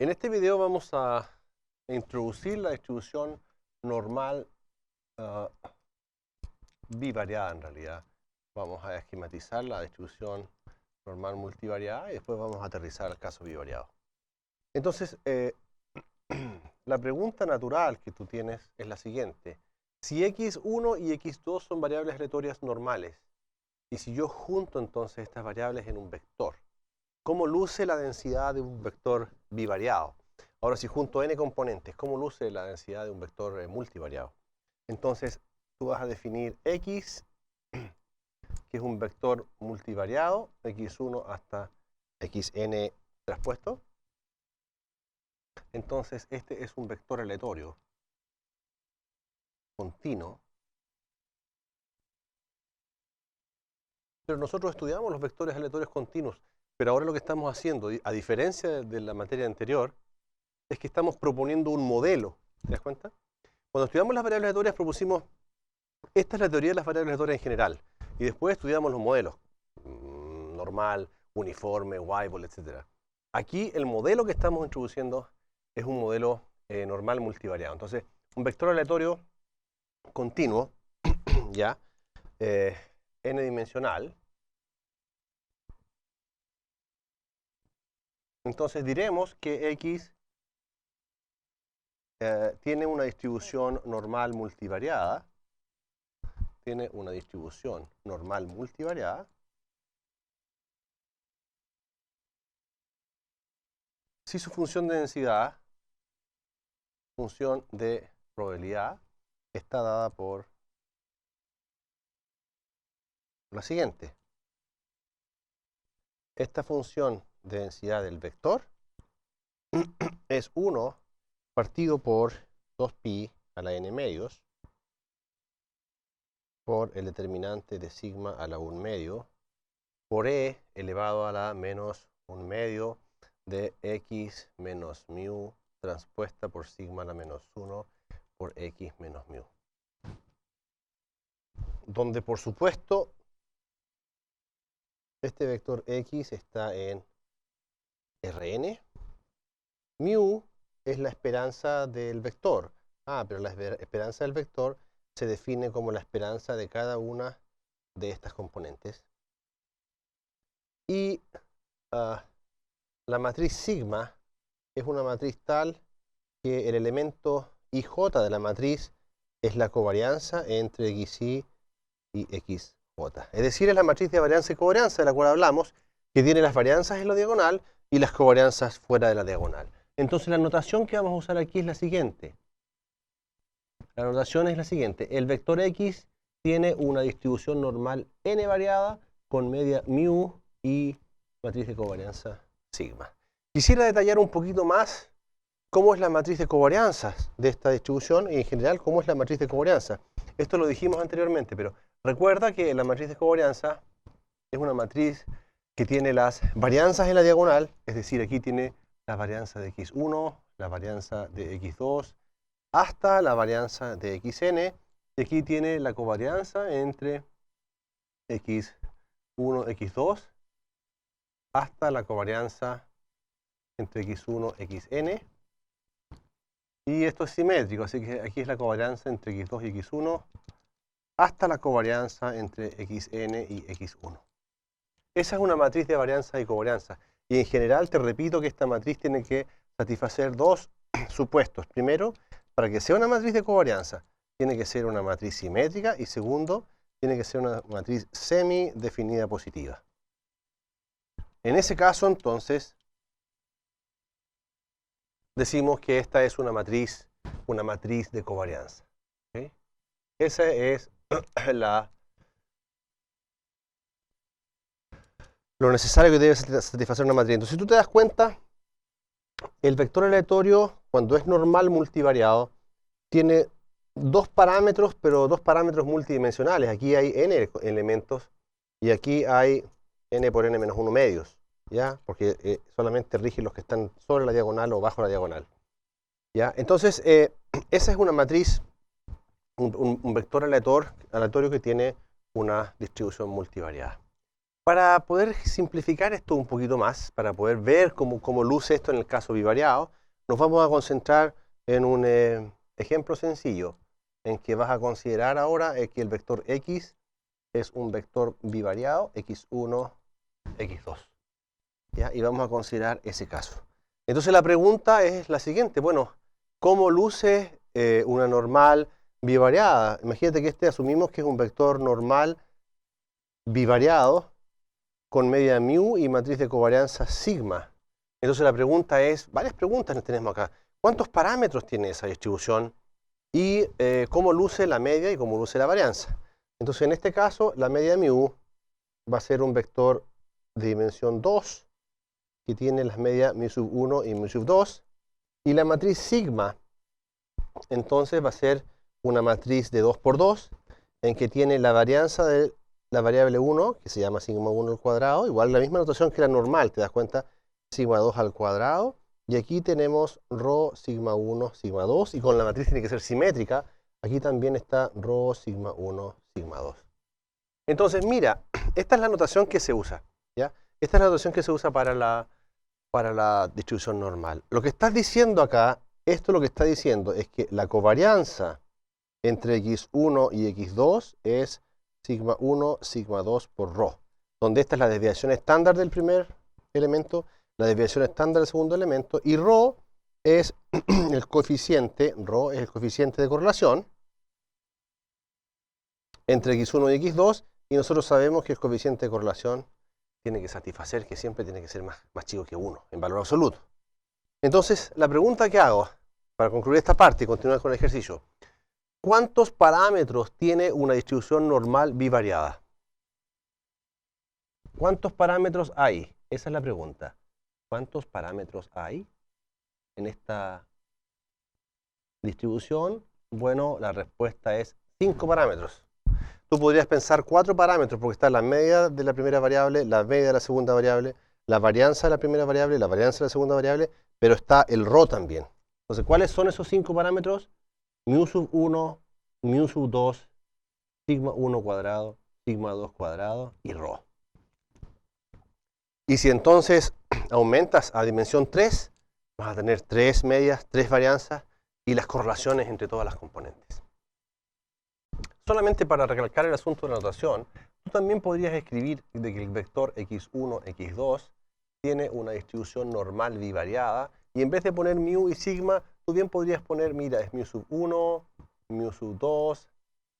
En este video vamos a introducir la distribución normal bivariada en realidad. Vamos a esquematizar la distribución normal multivariada y después vamos a aterrizar al caso bivariado. Entonces, la pregunta natural que tú tienes es la siguiente. Si x1 y x2 son variables aleatorias normales, y si yo junto entonces estas variables en un vector, ¿cómo luce la densidad de un vector bivariado? Ahora, si junto n componentes, ¿cómo luce la densidad de un vector multivariado? Entonces, tú vas a definir x, que es un vector multivariado, x1 hasta xn traspuesto. Entonces, este es un vector aleatorio continuo. Pero nosotros estudiamos los vectores aleatorios continuos, pero ahora lo que estamos haciendo, a diferencia de la materia anterior, es que estamos proponiendo un modelo. ¿Te das cuenta? Cuando estudiamos las variables aleatorias propusimos, esta es la teoría de las variables aleatorias en general, y después estudiamos los modelos, normal, uniforme, Weibull, etc. Aquí el modelo que estamos introduciendo es un modelo normal multivariado. Entonces, un vector aleatorio continuo, ya, n-dimensional. Entonces diremos que x tiene una distribución normal multivariada. Tiene una distribución normal multivariada. Si su función de densidad, función de probabilidad, está dada por la siguiente. Esta función de densidad del vector es 1 partido por 2pi a la n medios por el determinante de sigma a la 1 medio por e elevado a la menos 1 medio de x menos mu transpuesta por sigma a la menos 1 por x menos mu. Donde por supuesto este vector x está en Rn. Mu es la esperanza del vector. Pero la esperanza del vector se define como la esperanza de cada una de estas componentes. Y la matriz sigma es una matriz tal que el elemento ij de la matriz es la covarianza entre xy y xj. Es decir, es la matriz de varianza y covarianza de la cual hablamos, que tiene las varianzas en la diagonal y las covarianzas fuera de la diagonal. Entonces la notación que vamos a usar aquí es la siguiente. La notación es la siguiente. El vector x tiene una distribución normal n variada con media mu y matriz de covarianza sigma. Quisiera detallar un poquito más cómo es la matriz de covarianzas de esta distribución y en general cómo es la matriz de covarianza. Esto lo dijimos anteriormente, pero recuerda que la matriz de covarianza es una matriz que tiene las varianzas en la diagonal, es decir, aquí tiene la varianza de x1, la varianza de x2, hasta la varianza de xn, y aquí tiene la covarianza entre x1, x2, hasta la covarianza entre x1, xn, y esto es simétrico, así que aquí es la covarianza entre x2 y x1, hasta la covarianza entre xn y x1. Esa es una matriz de varianza y covarianza, y en general te repito que esta matriz tiene que satisfacer dos supuestos. Primero, para que sea una matriz de covarianza, tiene que ser una matriz simétrica, y segundo, tiene que ser una matriz semi-definida positiva. En ese caso, entonces, decimos que esta es una matriz de covarianza. ¿Okay? Esa es lo necesario que debe satisfacer una matriz. Entonces, si tú te das cuenta, el vector aleatorio, cuando es normal multivariado, tiene dos parámetros, pero dos parámetros multidimensionales. Aquí hay n elementos y aquí hay n por n menos 1 medios, ¿ya? Porque solamente rige los que están sobre la diagonal o bajo la diagonal, ¿ya? Entonces, esa es una matriz, un vector aleatorio que tiene una distribución multivariada. Para poder simplificar esto un poquito más, para poder ver cómo luce esto en el caso bivariado, nos vamos a concentrar en un ejemplo sencillo, en que vas a considerar ahora que el vector x es un vector bivariado, x1, x2. ¿Ya? Y vamos a considerar ese caso. Entonces la pregunta es la siguiente, bueno, ¿cómo luce una normal bivariada? Imagínate que asumimos que es un vector normal bivariado con media mu y matriz de covarianza sigma. Entonces la pregunta es, varias preguntas nos tenemos acá. ¿Cuántos parámetros tiene esa distribución? Y cómo luce la media y cómo luce la varianza. Entonces en este caso la media mu va a ser un vector de dimensión 2 que tiene las medias mu sub 1 y mu sub 2. Y la matriz sigma entonces va a ser una matriz de 2 por 2 en que tiene la varianza de la variable 1, que se llama sigma 1 al cuadrado, igual la misma notación que la normal, ¿te das cuenta? Sigma 2 al cuadrado, y aquí tenemos rho sigma 1, sigma 2, y con la matriz tiene que ser simétrica, aquí también está rho sigma 1, sigma 2. Entonces, mira, esta es la notación que se usa, ¿ya? Esta es la notación que se usa para la distribución normal. Lo que estás diciendo acá, esto lo que está diciendo es que la covarianza entre x1 y x2 es sigma 1, sigma 2 por rho, donde esta es la desviación estándar del primer elemento, la desviación estándar del segundo elemento, y rho es el coeficiente de correlación entre x1 y x2, y nosotros sabemos que el coeficiente de correlación tiene que satisfacer, que siempre tiene que ser más chico que 1, en valor absoluto. Entonces, la pregunta que hago, para concluir esta parte y continuar con el ejercicio, ¿cuántos parámetros tiene una distribución normal bivariada? ¿Cuántos parámetros hay? Esa es la pregunta. ¿Cuántos parámetros hay en esta distribución? Bueno, la respuesta es 5 parámetros. Tú podrías pensar 4 parámetros porque está la media de la primera variable, la media de la segunda variable, la varianza de la primera variable, la varianza de la segunda variable, pero está el rho también. Entonces, ¿cuáles son esos 5 parámetros? Mu sub 1, mu sub 2, sigma 1 cuadrado, sigma 2 cuadrado y rho. Y si entonces aumentas a dimensión 3, vas a tener 3 medias, 3 varianzas y las correlaciones entre todas las componentes. Solamente para recalcar el asunto de la notación, tú también podrías escribir de que el vector x1, x2 tiene una distribución normal bivariada, y en vez de poner mu y sigma, tú bien podrías poner, mira, es mu sub 1, mu sub 2,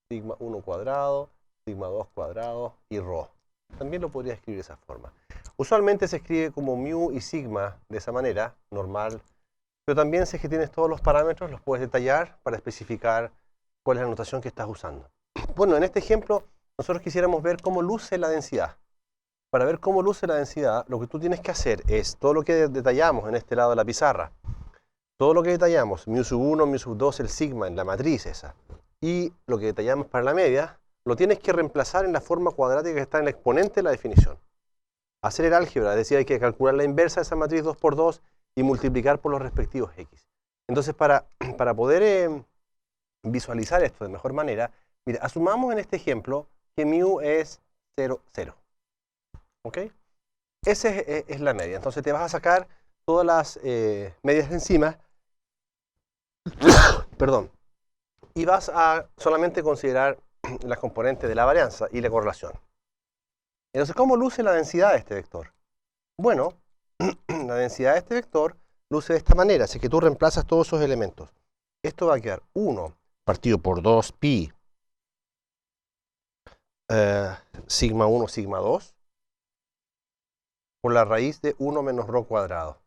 sigma 1 cuadrado, sigma 2 cuadrado y rho. También lo podrías escribir de esa forma. Usualmente se escribe como mu y sigma de esa manera, normal, pero también si es que tienes todos los parámetros, los puedes detallar para especificar cuál es la notación que estás usando. Bueno, en este ejemplo, nosotros quisiéramos ver cómo luce la densidad. Para ver cómo luce la densidad, lo que tú tienes que hacer es todo lo que detallamos en este lado de la pizarra, todo lo que detallamos, mu sub 1, mu sub 2, el sigma, en la matriz esa, y lo que detallamos para la media, lo tienes que reemplazar en la forma cuadrática que está en el exponente de la definición. Hacer el álgebra, es decir, hay que calcular la inversa de esa matriz 2 por 2 y multiplicar por los respectivos x. Entonces, para poder visualizar esto de mejor manera, mira, asumamos en este ejemplo que mu es 0, 0. ¿Ok? Esa es la media. Entonces te vas a sacar todas las medias de encima, perdón, y vas a solamente considerar las componentes de la varianza y la correlación. Entonces, ¿cómo luce la densidad de este vector? Bueno, la densidad de este vector luce de esta manera, así que tú reemplazas todos esos elementos. Esto va a quedar 1 partido por 2 pi sigma 1 sigma 2 por la raíz de 1 menos rho cuadrado.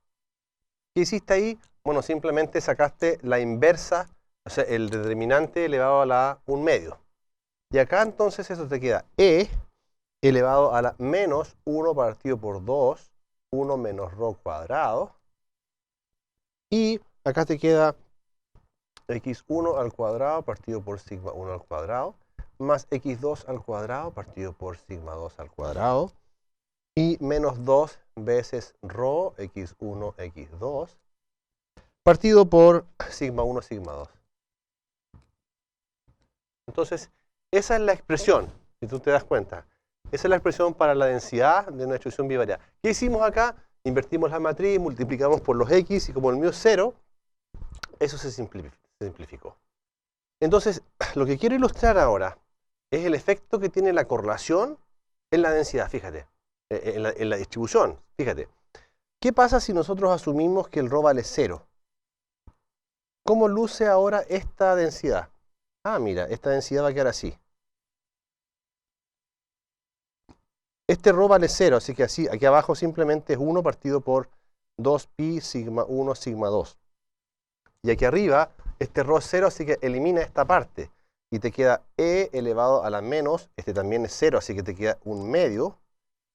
¿Qué hiciste ahí? Bueno, simplemente sacaste la inversa, o sea, el determinante elevado a la 1 medio. Y acá entonces eso te queda e elevado a la menos 1 partido por 2, 1 menos rho cuadrado. Y acá te queda x1 al cuadrado partido por sigma 1 al cuadrado, más x2 al cuadrado partido por sigma 2 al cuadrado, y menos 2 veces rho x1, x2, partido por sigma 1, sigma 2. Entonces, esa es la expresión, si tú te das cuenta. Esa es la expresión para la densidad de una distribución bivariada. ¿Qué hicimos acá? Invertimos la matriz, multiplicamos por los x y como el mío es 0, eso se simplificó. Entonces, lo que quiero ilustrar ahora es el efecto que tiene la correlación en la densidad, fíjate, en la distribución, fíjate. ¿Qué pasa si nosotros asumimos que el ρ vale 0? ¿Cómo luce ahora esta densidad? Ah, mira, esta densidad va a quedar así. Este ρ vale 0, así que así, aquí abajo simplemente es 1 partido por 2pi sigma 1 sigma 2. Y aquí arriba, este ρ es 0, así que elimina esta parte. Y te queda e elevado a la menos, este también es 0, así que te queda un medio.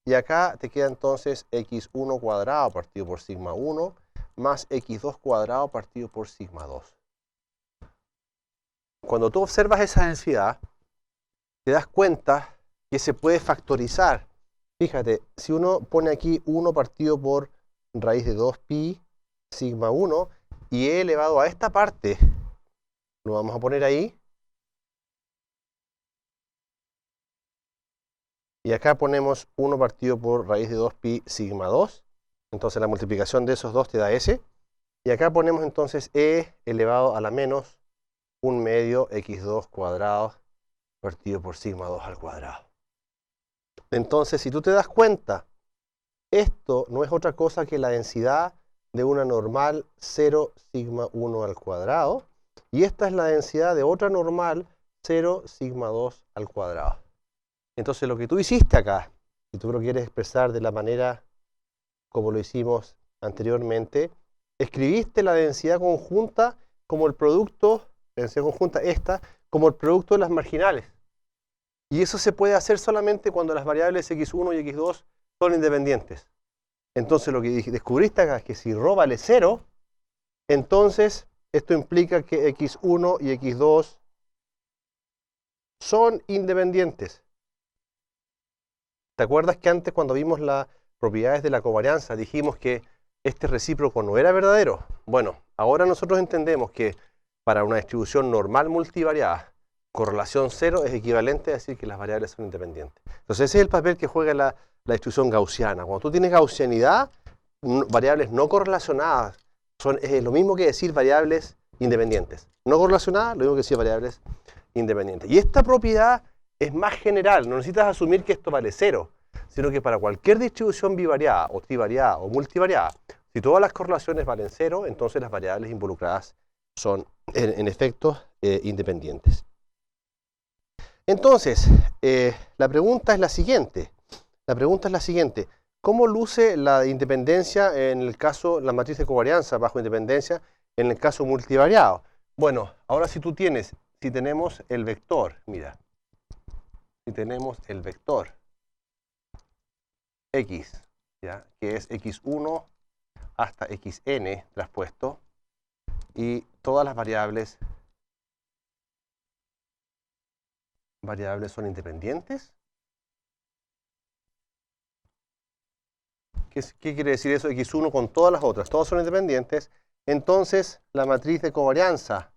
Y acá te queda entonces x1 cuadrado partido por sigma 1 más x2 cuadrado partido por sigma 2. Cuando tú observas esa densidad, te das cuenta que se puede factorizar. Fíjate, si uno pone aquí 1 partido por raíz de 2pi sigma 1 y e elevado a esta parte, lo vamos a poner ahí. Y acá ponemos 1 partido por raíz de 2pi sigma 2. Entonces la multiplicación de esos dos te da ese. Y acá ponemos entonces e elevado a la menos 1 medio x2 cuadrado partido por sigma 2 al cuadrado. Entonces, si tú te das cuenta, esto no es otra cosa que la densidad de una normal 0 sigma 1 al cuadrado. Y esta es la densidad de otra normal 0 sigma 2 al cuadrado. Entonces, lo que tú hiciste acá, si tú lo quieres expresar de la manera como lo hicimos anteriormente, escribiste la densidad conjunta como el producto, la densidad conjunta esta, como el producto de las marginales. Y eso se puede hacer solamente cuando las variables x1 y x2 son independientes. Entonces lo que descubriste acá es que si ρ vale 0, entonces esto implica que x1 y x2 son independientes. ¿Te acuerdas que antes cuando vimos las propiedades de la covarianza dijimos que este recíproco no era verdadero? Bueno, ahora nosotros entendemos que para una distribución normal multivariada, correlación 0 es equivalente a decir que las variables son independientes. Entonces ese es el papel que juega la distribución gaussiana. Cuando tú tienes gaussianidad, variables no correlacionadas es lo mismo que decir variables independientes. No correlacionadas, lo mismo que decir variables independientes. Y esta propiedad es más general, no necesitas asumir que esto vale 0, sino que para cualquier distribución bivariada o trivariada o multivariada, si todas las correlaciones valen 0, entonces las variables involucradas son en efecto independientes. Entonces, la pregunta es la siguiente. ¿Cómo luce la independencia en el caso, la matriz de covarianza bajo independencia en el caso multivariado? Bueno, ahora si tenemos el vector, mira, si tenemos el vector x, ¿ya? Que es x1 hasta xn traspuesto, y todas las variables son independientes. ¿Qué quiere decir eso? X1 con todas las otras, todas son independientes. Entonces, la matriz de covarianza,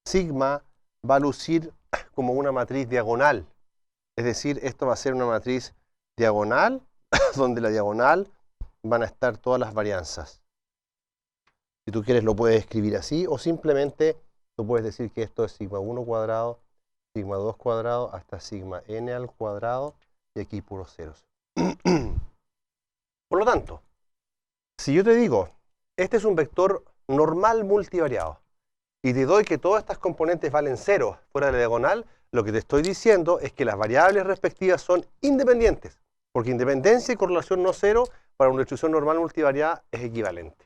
sigma, va a lucir como una matriz diagonal. Es decir, esto va a ser una matriz diagonal, donde la diagonal van a estar todas las varianzas. Si tú quieres lo puedes escribir así, o simplemente tú puedes decir que esto es sigma 1 cuadrado, sigma 2 cuadrado, hasta sigma n al cuadrado, y aquí puros ceros. Por lo tanto, si yo te digo, este es un vector normal multivariado, y te doy que todas estas componentes valen 0 fuera de la diagonal, lo que te estoy diciendo es que las variables respectivas son independientes, porque independencia y correlación no 0 para una distribución normal multivariada es equivalente.